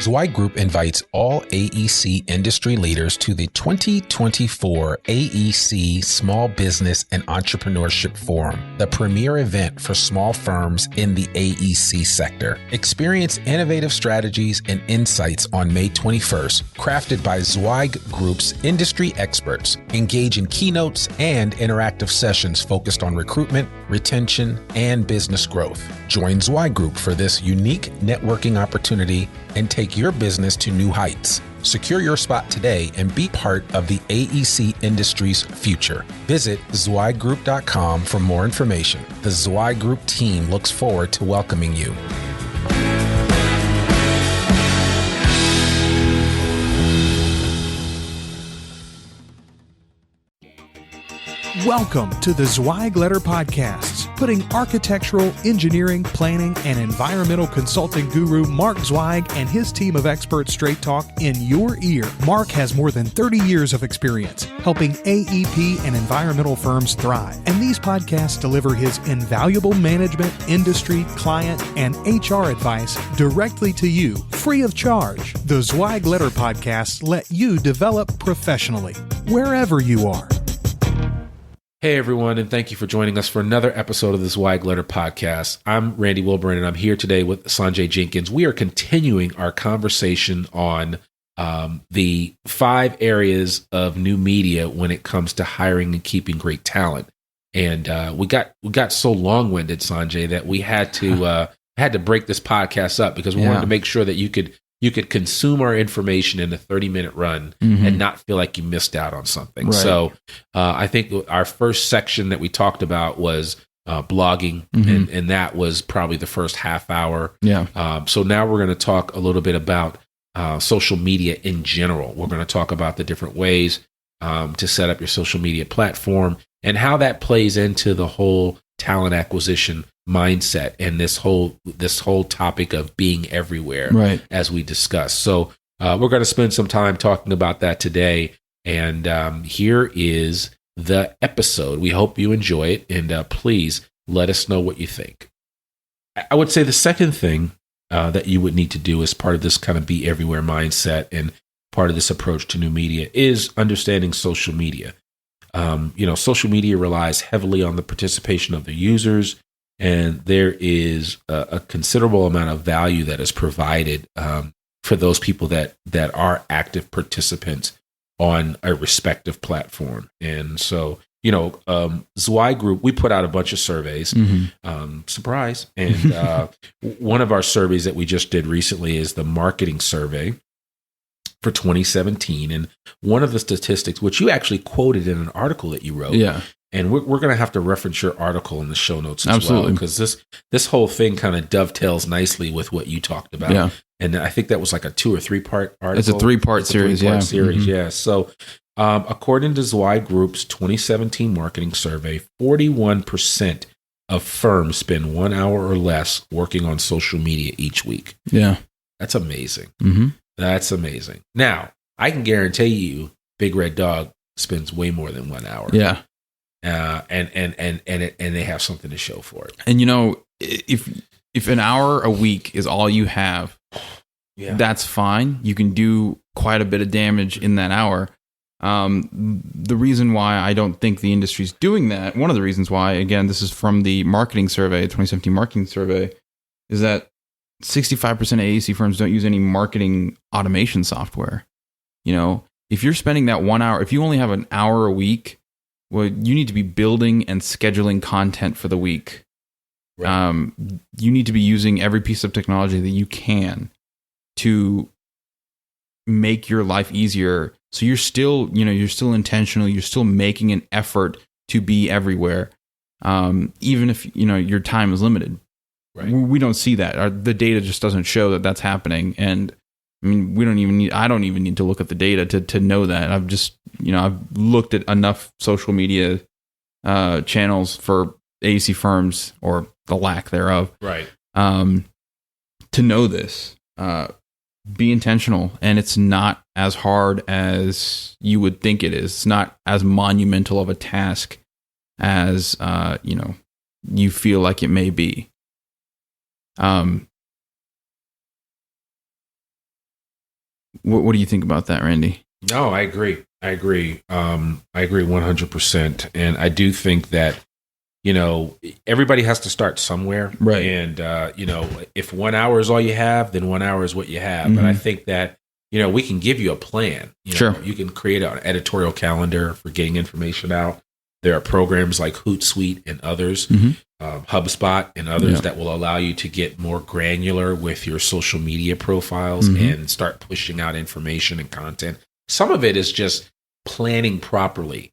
Zweig Group invites all AEC industry leaders to the 2024 AEC Small Business and Entrepreneurship Forum, the premier event for small firms in the AEC sector. Experience innovative strategies and insights on May 21st, crafted by Zweig Group's industry experts. Engage in keynotes and interactive sessions focused on recruitment, retention, and business growth. Join Zweig Group for this unique networking opportunity and take your business to new heights. Secure your spot today and be part of the AEC industry's future. Visit zweiggroup.com for more information. The Zweig Group team looks forward to welcoming you. Welcome to the Zweig Letter Podcasts, putting architectural, engineering, planning, and environmental consulting guru Mark Zweig and his team of experts straight talk in your ear. Mark has more than 30 years of experience helping AEP and environmental firms thrive, and these podcasts deliver his invaluable management, industry, client, and HR advice directly to you, free of charge. The Zweig Letter Podcasts let you develop professionally, wherever you are. Hey everyone, and thank you for joining us for another episode of the Zweig Letter Podcast. I'm Randy Wilburn, and I'm here today with Sanjay Jenkins. We are continuing our conversation on the 5 areas of new media when it comes to hiring and keeping great talent. And we got so long-winded, Sanjay, that we had to break this podcast up because we wanted to make sure that you could consume our information in a 30-minute run and not feel like you missed out on something. Right. So I think our first section that we talked about was blogging, and that was probably the first half hour. Yeah. So now we're going to talk a little bit about social media in general. We're going to talk about the different ways to set up your social media platform and how that plays into the whole talent acquisition mindset and this whole topic of being everywhere, right, as we discussed. So we're going to spend some time talking about that today. And here is the episode. We hope you enjoy it, and please let us know what you think. I would say the second thing that you would need to do as part of this kind of be everywhere mindset and part of this approach to new media is understanding social media. Social media relies heavily on the participation of the users, and there is a considerable amount of value that is provided for those people that are active participants on a respective platform. And so, Zweig Group, we put out a bunch of surveys, surprise. And one of our surveys that we just did recently is the marketing survey for 2017. And one of the statistics, which you actually quoted in an article that you wrote, and we're going to have to reference your article in the show notes as well, because this whole thing kind of dovetails nicely with what you talked about. Yeah. And I think that was like a 2 or 3 part article. It's a 3-part series. Yeah. So according to Zweig Group's 2017 marketing survey, 41% of firms spend 1 hour or less working on social media each week. Yeah. That's amazing. That's amazing. Now, I can guarantee you Big Red Dog spends way more than 1 hour. Yeah. And they have something to show for it. And if an hour a week is all you have, that's fine. You can do quite a bit of damage in that hour. The reason why I don't think the industry's doing that, one of the reasons why, again, this is from the marketing survey, 2017 marketing survey, is that 65% of AEC firms don't use any marketing automation software. If you're spending that 1 hour, if you only have an hour a week, well, you need to be building and scheduling content for the week. Right. You need to be using every piece of technology that you can to make your life easier. So you're still intentional. You're still making an effort to be everywhere, even if your time is limited. Right. We don't see that. The data just doesn't show that that's happening. And I mean, I don't even need to look at the data to know that. I've just, I've looked at enough social media channels for AEC firms, or the lack thereof, right, to know this. Be intentional, and it's not as hard as you would think it is. It's not as monumental of a task as you feel like it may be. What do you think about that, Randy? No, I agree. I agree 100%. And I do think that, everybody has to start somewhere. Right. And, if 1 hour is all you have, then 1 hour is what you have. But I think that, we can give you a plan. Sure. You can create an editorial calendar for getting information out. There are programs like Hootsuite and others, HubSpot and others that will allow you to get more granular with your social media profiles and start pushing out information and content. Some of it is just planning properly,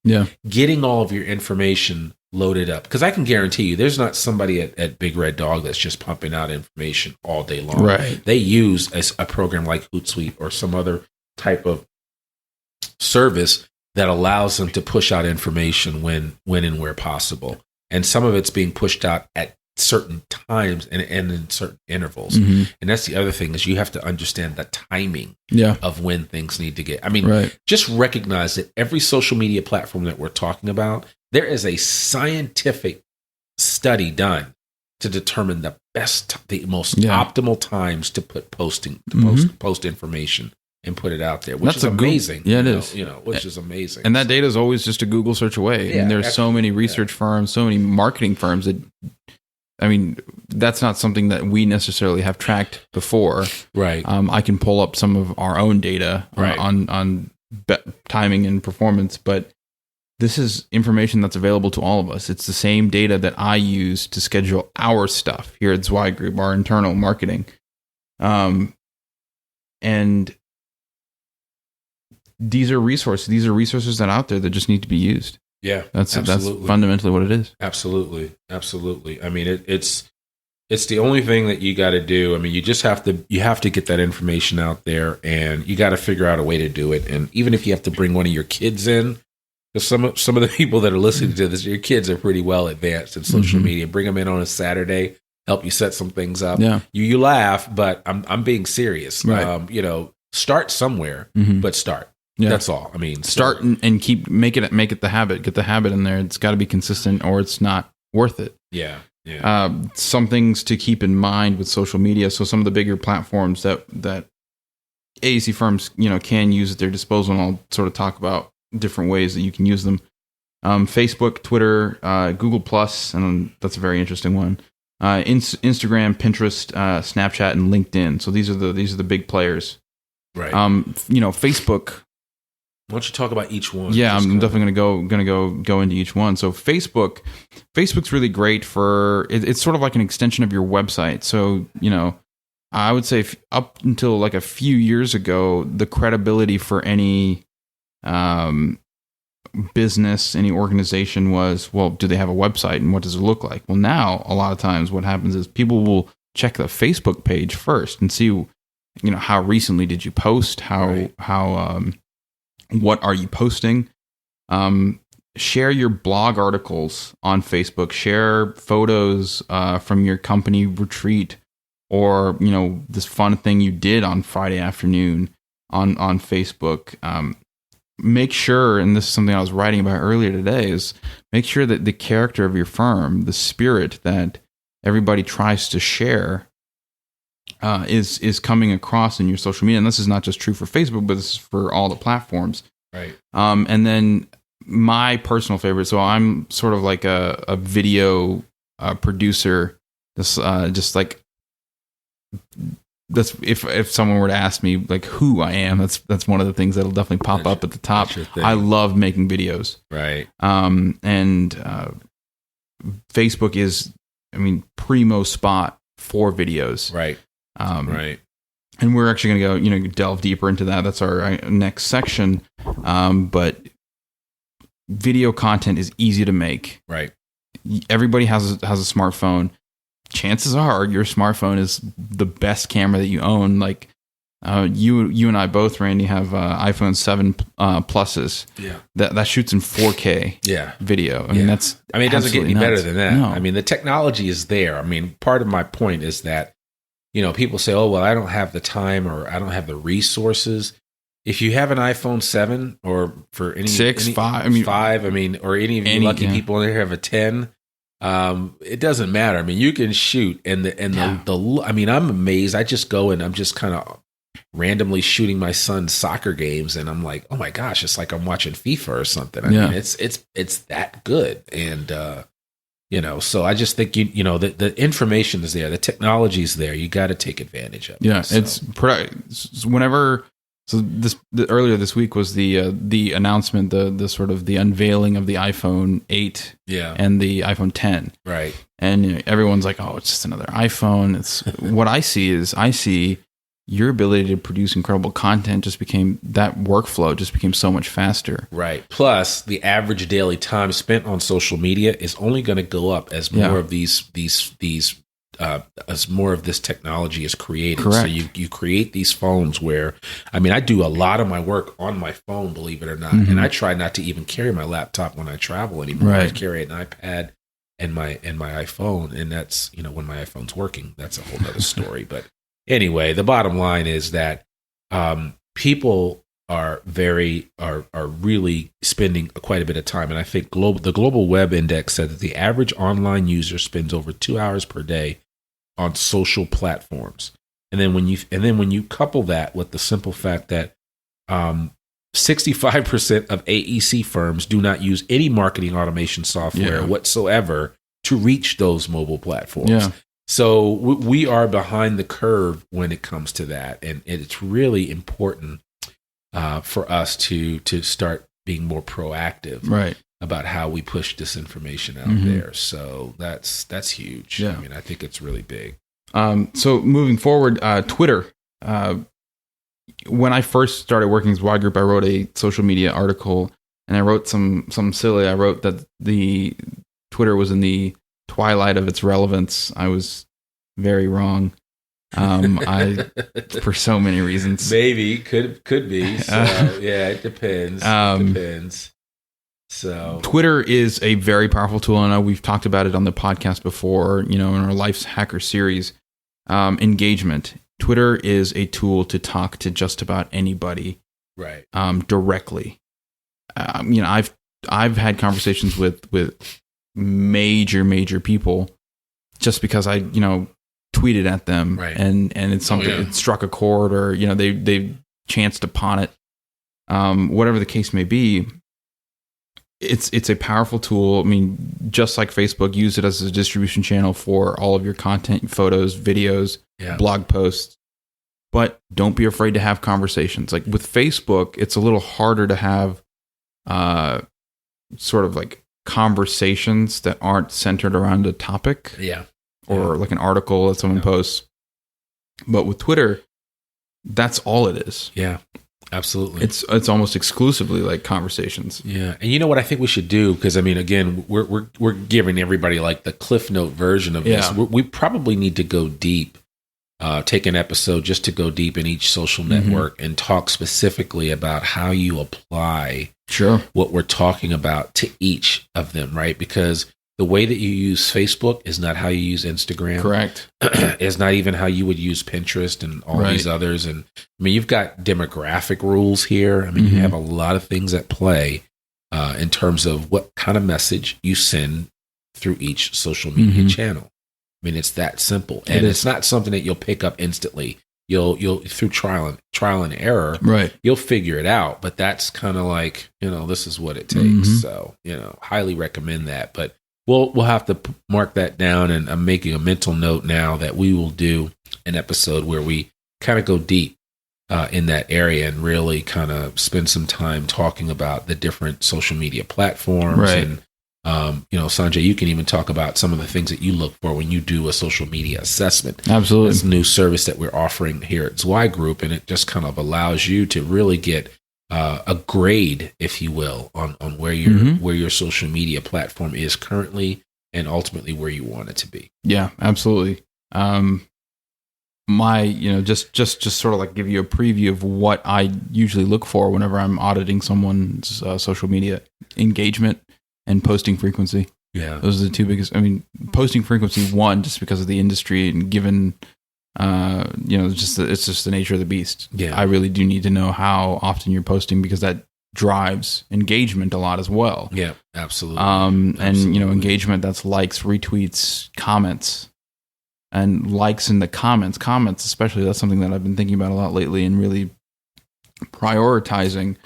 getting all of your information loaded up. Because I can guarantee you, there's not somebody at Big Red Dog that's just pumping out information all day long. Right. They use a program like Hootsuite or some other type of service that allows them to push out information when and where possible. And some of it's being pushed out at certain times and in certain intervals. And that's the other thing, is you have to understand the timing of when things need to get. I mean, just recognize that every social media platform that we're talking about, there is a scientific study done to determine the most optimal times to post information and put it out there, which is amazing. It is. Which is amazing. And that data is always just a Google search away. And there's so many research firms, so many marketing firms that, that's not something that we necessarily have tracked before. Right. I can pull up some of our own data on timing and performance, but this is information that's available to all of us. It's the same data that I use to schedule our stuff here at Zweig Group, our internal marketing. And these are resources. These are resources that are out there that just need to be used. Yeah, that's fundamentally what it is. Absolutely. I mean, it's the only thing that you got to do. I mean, you have to get that information out there, and you got to figure out a way to do it. And even if you have to bring one of your kids in, because some of the people that are listening to this, your kids are pretty well advanced in social media. Bring them in on a Saturday, help you set some things up. Yeah. You laugh, but I'm being serious. Right. Start somewhere, but start. Yeah. That's all. I mean, start and keep make it the habit. Get the habit in there. It's got to be consistent, or it's not worth it. Yeah. Some things to keep in mind with social media. So some of the bigger platforms that AEC firms can use at their disposal, and I'll sort of talk about different ways that you can use them. Facebook, Twitter, Google Plus, and that's a very interesting one. Instagram, Pinterest, Snapchat, and LinkedIn. So these are the big players. Right. Facebook. Why don't you talk about each one? Yeah, I'm definitely gonna go into each one. So Facebook's really great for it's sort of like an extension of your website. So I would say up until like a few years ago, the credibility for any business, any organization was, well, do they have a website and what does it look like? Well, now a lot of times what happens is people will check the Facebook page first and see, how recently did you post? How what are you posting? Share your blog articles on Facebook. Share photos from your company retreat, or this fun thing you did on Friday afternoon on Facebook. Make sure, and this is something I was writing about earlier today, is make sure that the character of your firm, the spirit that everybody tries to share, is coming across in your social media. And this is not just true for Facebook, but this is for all the platforms. Right. And then my personal favorite. So I'm sort of like a video producer. Just like that's if someone were to ask me like who I am, that's one of the things that'll definitely pop up at the top. I love making videos. Right. And Facebook is, primo spot for videos. Right. Right. And we're actually going to go, delve deeper into that. That's our next section. But video content is easy to make. Right. Everybody has a smartphone. Chances are your smartphone is the best camera that you own. Like you and I both, Randy, have iPhone 7 pluses. Yeah. That shoots in 4K. Yeah. Video. It doesn't get any nuts. better than that. No. The technology is there. Part of my point is that, people say, oh, well, I don't have the time or I don't have the resources. If you have an iPhone 7 or for any 6, 5, or any of you lucky people in there have a 10, it doesn't matter. You can shoot I'm amazed. I just go and I'm just kind of randomly shooting my son's soccer games, and I'm like, oh my gosh, it's like I'm watching FIFA or something. I mean, it's that good. And so I just think the information is there, the technology is there. You got to take advantage of it. Yeah, it's whenever. So earlier this week was the announcement, the sort of the unveiling of the iPhone 8 and the iPhone 10. Right. And everyone's like, oh, it's just another iPhone. It's what I see your ability to produce incredible content that workflow just became so much faster. Right. Plus, the average daily time spent on social media is only going to go up as more of as more of this technology is created. Correct. So you create these phones where, I mean, I do a lot of my work on my phone, believe it or not, and I try not to even carry my laptop when I travel anymore. Right. I carry an iPad and my iPhone, and that's when my iPhone's working. That's a whole other story. But anyway, the bottom line is that people are really spending quite a bit of time, and I think the Global Web Index said that the average online user spends over 2 hours per day on social platforms. And then when you couple that with the simple fact that 65% of AEC firms do not use any marketing automation software whatsoever to reach those mobile platforms. Yeah. So we are behind the curve when it comes to that, and it's really important for us to start being more proactive about how we push this information out there. So that's huge. Yeah. I mean, I think it's really big. So moving forward, Twitter. When I first started working as Y Group, I wrote a social media article, and I wrote some silly. I wrote that the Twitter was in the twilight of its relevance. I was very wrong. For so many reasons. Maybe could be. So it depends. Depends. So Twitter is a very powerful tool. I know we've talked about it on the podcast before, in our Life's Hacker series. Engagement. Twitter is a tool to talk to just about anybody, right? Directly. I've had conversations with major people just because I tweeted at them, right? And it's something it struck a chord, or they chanced upon it. Whatever the case may be, it's a powerful tool. I mean, just like Facebook, use it as a distribution channel for all of your content, photos, videos, blog posts. But don't be afraid to have conversations. Like with Facebook, it's a little harder to have sort of like conversations that aren't centered around a topic. Or like an article that someone posts. But with Twitter, that's all it is. Yeah, absolutely. It's almost exclusively like conversations. Yeah. And you know what I think we should do? Because I mean, again, we're giving everybody like the Cliff Note version of this. We probably need to go deep, take an episode just to go deep in each social network and talk specifically about how you apply what we're talking about to each of them, right? Because the way that you use Facebook is not how you use Instagram. Correct. It's not even how you would use Pinterest and all these others. And I mean, you've got demographic rules here. I mean, you have a lot of things at play in terms of what kind of message you send through each social media channel. I mean, it's that simple, and it's not something that you'll pick up instantly. You'll through trial and error, you'll figure it out. But that's kind of like, this is what it takes. So, highly recommend that. But we'll have to mark that down, and I'm making a mental note now that we will do an episode where we kind of go deep in that area and really kind of spend some time talking about the different social media platforms. And, Sanjay, you can even talk about some of the things that you look for when you do a social media assessment. Absolutely. It's a new service that we're offering here at ZY Group, and it just kind of allows you to really get a grade, if you will, on where your social media platform is currently, and ultimately where you want it to be. Yeah, absolutely. Just sort of like give you a preview of what I usually look for whenever I'm auditing someone's social media: engagement and posting frequency. Yeah, those are the two biggest. I mean, posting frequency, one, just because of the industry and given. It's just the nature of the beast. Yeah, I really do need to know how often you're posting, because that drives engagement a lot as well. Yeah, absolutely. And engagement, that's likes, retweets, comments. and likes in the comments, especially, that's something that I've been thinking about a lot lately and really prioritizing.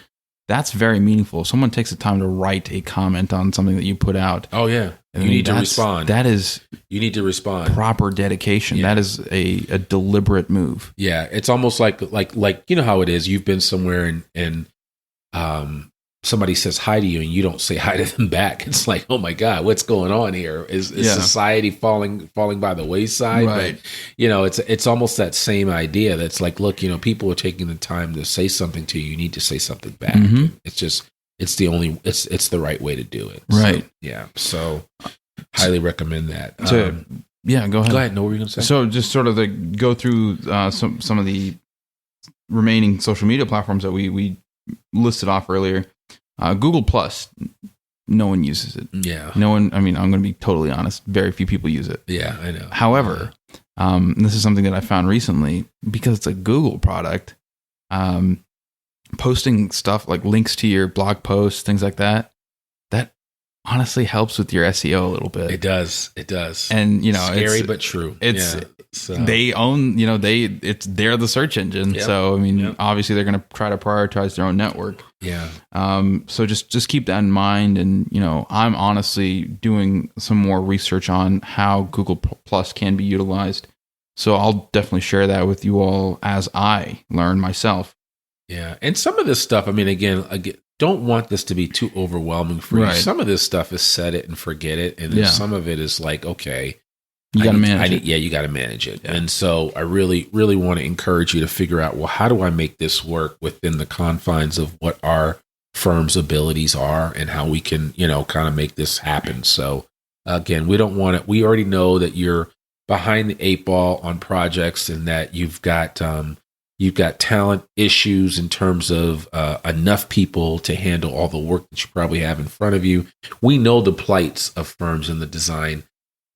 That's very meaningful. If someone takes the time to write a comment on something that you put out. Oh yeah. You need to respond. You need to respond. Proper dedication. Yeah. That is a deliberate move. Yeah. It's almost like you know how it is. You've been somewhere and somebody says hi to you and you don't say hi to them back. It's like, oh my God, what's going on here? Is society falling by the wayside? Right. But, it's almost that same idea. That's like, look, people are taking the time to say something to you. You need to say something back. Mm-hmm. It's the right way to do it. Right. So, yeah. So highly recommend that. Go ahead. Go ahead. Know what you're going to say? So just sort of go through some of the remaining social media platforms that we listed off earlier. Google Plus, no one uses it. Yeah. No one, I'm going to be totally honest, very few people use it. Yeah, I know. However, this is something that I found recently, because it's a Google product, posting stuff like links to your blog posts, things like that honestly helps with your SEO a little bit. It does. And, scary, but true. They own, they're the search engine. Yep. So, obviously they're going to try to prioritize their own network. Yeah. So just keep that in mind. And, I'm honestly doing some more research on how Google Plus can be utilized. So I'll definitely share that with you all as I learn myself. Yeah. And some of this stuff, again, don't want this to be too overwhelming for you. Some of this stuff is set it and forget it. And then some of it is like, okay, you got to manage it. Yeah, you got to manage it. Yeah. And so I really, really want to encourage you to figure out, well, how do I make this work within the confines of what our firm's abilities are and how we can, kind of make this happen. So again, we don't want it. We already know that you're behind the 8 ball on projects and that you've got talent issues in terms of enough people to handle all the work that you probably have in front of you. We know the plights of firms in the design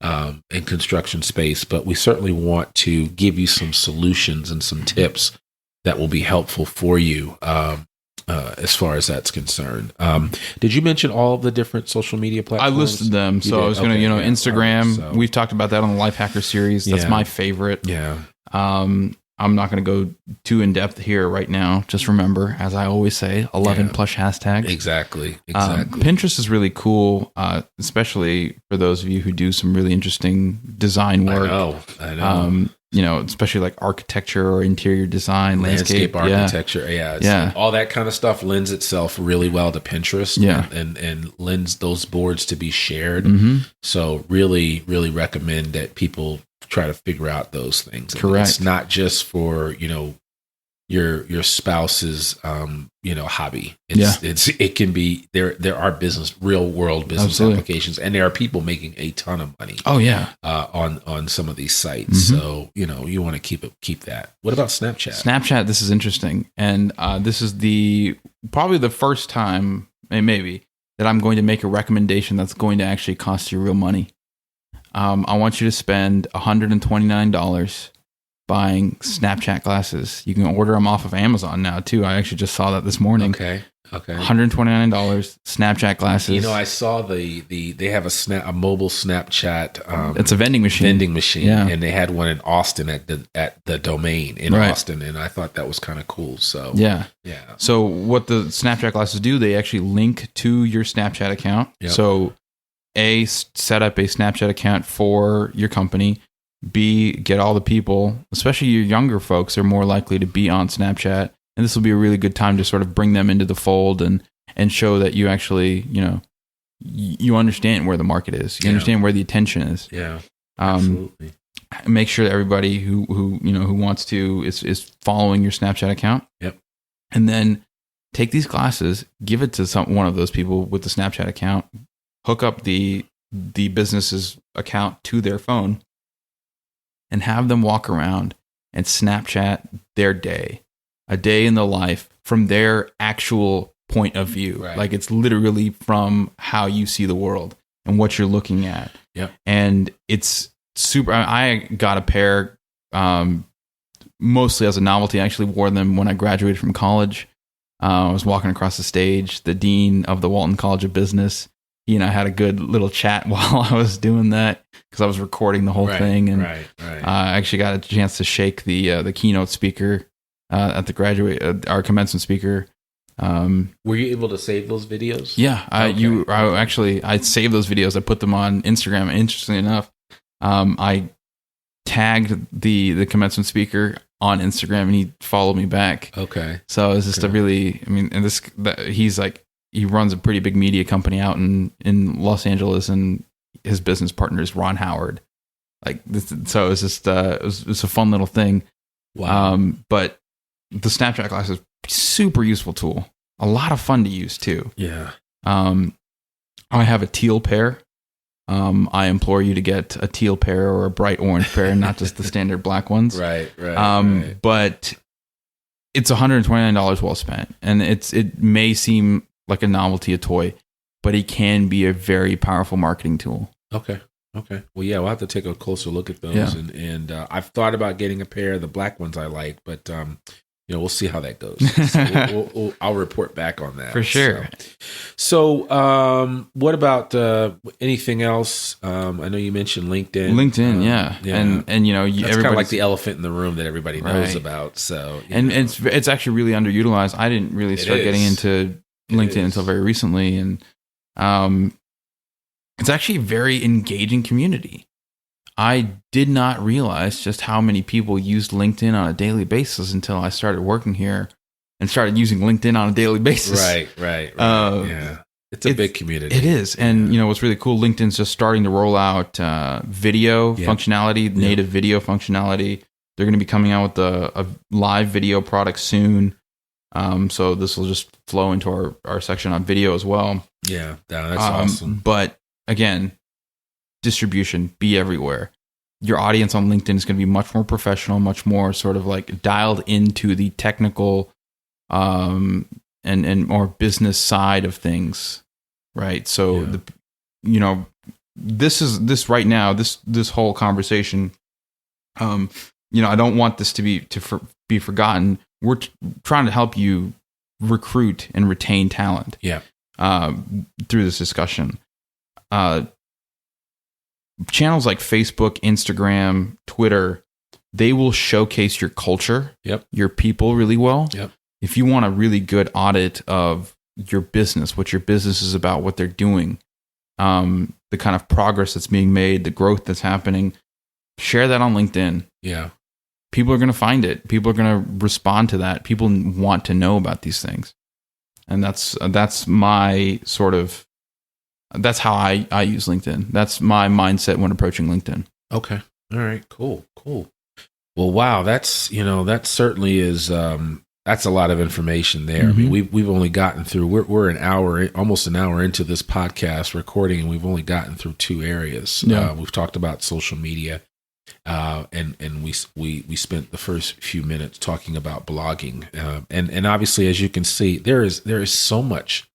and construction space, but we certainly want to give you some solutions and some tips that will be helpful for you as far as that's concerned. Did you mention all of the different social media platforms? I listed them. So I was going to, Instagram. We've talked about that on the Life Hacker series. That's my favorite. Yeah. I'm not going to go too in depth here right now. Just remember, as I always say, 11 plus hashtags. Exactly. Pinterest is really cool, especially for those of you who do some really interesting design work. I know. Especially like architecture or interior design, landscape architecture. Yeah. All that kind of stuff lends itself really well to Pinterest. Yeah. And lends those boards to be shared. Mm-hmm. So really, really recommend that people try to figure out those things. Correct. It's not just for, your spouse's, hobby. It can be, there are real world business applications, and there are people making a ton of money. Oh yeah. On some of these sites. Mm-hmm. So, you want to keep that. What about Snapchat? Snapchat, this is interesting. And, this is probably the first time, maybe, that I'm going to make a recommendation that's going to actually cost you real money. I want you to spend $129 buying Snapchat glasses. You can order them off of Amazon now too. I actually just saw that this morning. Okay. $129 Snapchat glasses. I saw they have a mobile Snapchat. It's a vending machine. Yeah. And they had one in Austin at the Domain in Austin, and I thought that was kind of cool. So yeah. So what the Snapchat glasses do? They actually link to your Snapchat account. Yep. So A, set up a Snapchat account for your company. B, get all the people, especially your younger folks, are more likely to be on Snapchat. And this will be a really good time to sort of bring them into the fold and show that you actually, you understand where the market is. You understand where the attention is. Yeah. Absolutely. Make sure that everybody who wants to is following your Snapchat account. Yep. And then take these glasses, give it to one of those people with the Snapchat account, hook up the business's account to their phone, and have them walk around and Snapchat their day, a day in the life from their actual point of view. Right. Like it's literally from how you see the world and what you're looking at. Yep. And it's super. I got a pair mostly as a novelty. I actually wore them when I graduated from college. I was walking across the stage. The dean of the Walton College of Business he and I had a good little chat while I was doing that because I was recording the whole thing, and I actually got a chance to shake the keynote speaker at the our commencement speaker. Were you able to save those videos? Yeah, I saved those videos. I put them on Instagram. Interestingly enough, I tagged the commencement speaker on Instagram, and he followed me back. Okay, so it's just he runs a pretty big media company out in Los Angeles, and his business partner is Ron Howard. So it's just it's a fun little thing. Wow. But the Snapchat glass is super useful tool. A lot of fun to use too. Yeah. I have a teal pair. I implore you to get a teal pair or a bright orange pair, not just the standard black ones. Right. But it's $129 well spent, and it may seem like a novelty, a toy, but it can be a very powerful marketing tool. Okay. Well, yeah, we'll have to take a closer look at those. Yeah. And I've thought about getting a pair of the black ones I like, but we'll see how that goes. So I'll report back on that for sure. So what about anything else? I know you mentioned LinkedIn. LinkedIn, yeah. And that's kind of like the elephant in the room that everybody knows about. So it's actually really underutilized. I didn't really start getting into LinkedIn until very recently, and it's actually a very engaging community. I did not realize just how many people used LinkedIn on a daily basis until I started working here and started using LinkedIn on a daily basis. Right. Yeah. It's a big community. It is. And what's really cool, LinkedIn's just starting to roll out video functionality, native video functionality. They're going to be coming out with a live video product soon. So this will just flow into our section on video as well. Yeah, that's awesome. But again, distribution, be everywhere. Your audience on LinkedIn is going to be much more professional, much more sort of like dialed into the technical and more business side of things, right? So this right now, this whole conversation, I don't want this to be forgotten. We're trying to help you recruit and retain talent. Yeah. Through this discussion. Channels like Facebook, Instagram, Twitter, they will showcase your culture, your people really well. Yep. If you want a really good audit of your business, what your business is about, what they're doing, the kind of progress that's being made, the growth that's happening, share that on LinkedIn. Yeah. People are going to find it. People are going to respond to that. People want to know about these things. And that's my sort of, that's how I use LinkedIn. That's my mindset when approaching LinkedIn. Okay. All right. Cool. Well, wow. That's, that certainly is, that's a lot of information there. Mm-hmm. I mean, we've only gotten through, we're almost an hour into this podcast recording, and we've only gotten through 2 areas. Yeah. We've talked about social media. And we spent the first few minutes talking about blogging, and obviously, as you can see, there is so much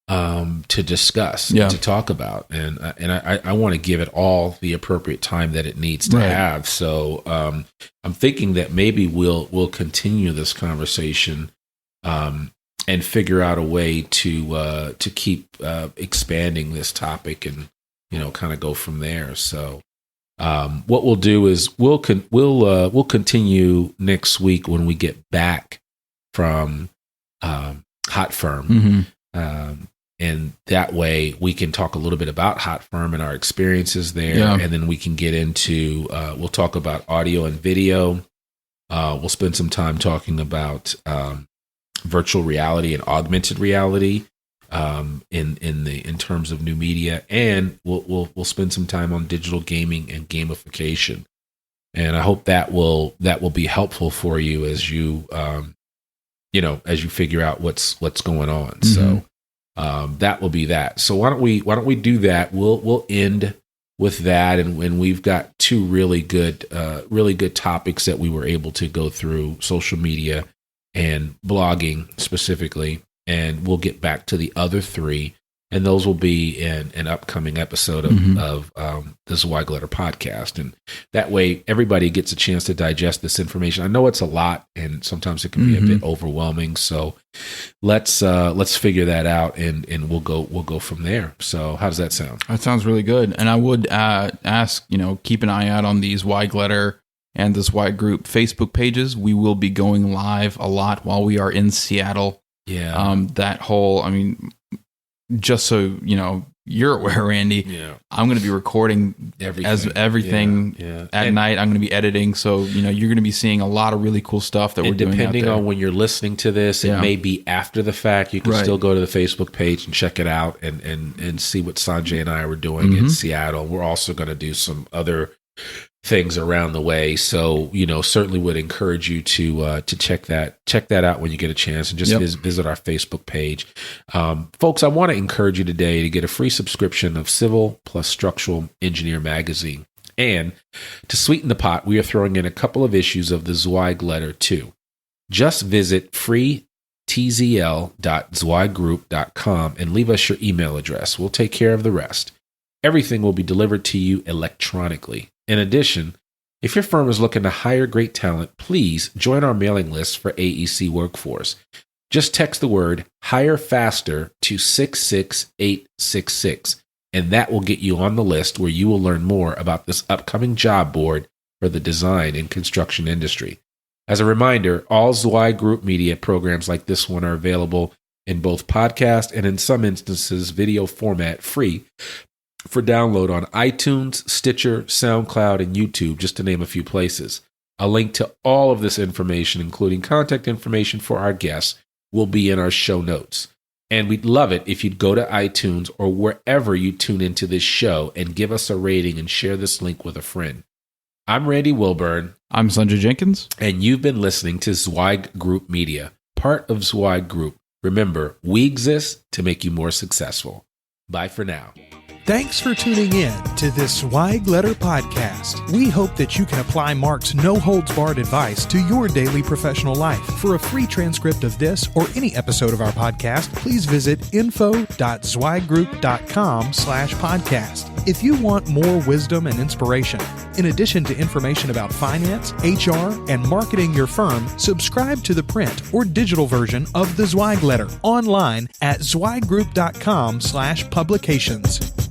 to discuss, to talk about, and I want to give it all the appropriate time that it needs to have. So I'm thinking that maybe we'll continue this conversation and figure out a way to keep expanding this topic, and kind of go from there. So. What we'll do is we'll continue next week when we get back from Hot Firm, and that way we can talk a little bit about Hot Firm and our experiences there, and then we can get into we'll talk about audio and video. We'll spend some time talking about virtual reality and augmented reality. In terms of new media, and we'll spend some time on digital gaming and gamification, and I hope that will be helpful for you as you as you figure out what's going on. Mm-hmm. So that will be that. So why don't we do that? We'll end with that, and we've got 2 really good topics that we were able to go through: social media and blogging specifically. And we'll get back to the other 3 And those will be in an upcoming episode of the Zweig Letter podcast. And that way, everybody gets a chance to digest this information. I know it's a lot, and sometimes it can be a bit overwhelming. So let's figure that out, and we'll go from there. So how does that sound? That sounds really good. And I would ask, keep an eye out on the Zweig Letter and the Zweig Group Facebook pages. We will be going live a lot while we are in Seattle. Yeah. That whole, just so you're aware, Randy, I'm going to be recording everything at night. I'm going to be editing, so you're going to be seeing a lot of really cool stuff that we're doing out there. Depending on when you're listening to this, it may be after the fact. You can still go to the Facebook page and check it out and see what Sanjay and I were doing in Seattle. We're also going to do some other things around the way, so certainly would encourage you to check that out when you get a chance, and just visit our Facebook page. Folks, I want to encourage you today to get a free subscription of Civil plus Structural Engineer magazine, and to sweeten the pot, we are throwing in a couple of issues of the Zweig Letter too. Just visit freetzl.zweiggroup.com and leave us your email address. We'll take care of the rest. Everything will be delivered to you electronically. In addition, if your firm is looking to hire great talent, please join our mailing list for AEC Workforce. Just text the word "hire faster" to 66866, and that will get you on the list where you will learn more about this upcoming job board for the design and construction industry. As a reminder, all Zweig Group media programs like this one are available in both podcast and, in some instances, video format, free for download on iTunes, Stitcher, SoundCloud, and YouTube, just to name a few places. A link to all of this information, including contact information for our guests, will be in our show notes. And we'd love it if you'd go to iTunes or wherever you tune into this show and give us a rating and share this link with a friend. I'm Randy Wilburn. I'm Sanjay Jenkins. And you've been listening to Zweig Group Media, part of Zweig Group. Remember, we exist to make you more successful. Bye for now. Thanks for tuning in to this Zweig Letter podcast. We hope that you can apply Mark's no-holds-barred advice to your daily professional life. For a free transcript of this or any episode of our podcast, please visit info.zweiggroup.com/podcast. If you want more wisdom and inspiration, in addition to information about finance, HR, and marketing your firm, subscribe to the print or digital version of the Zweig Letter online at zweiggroup.com/publications.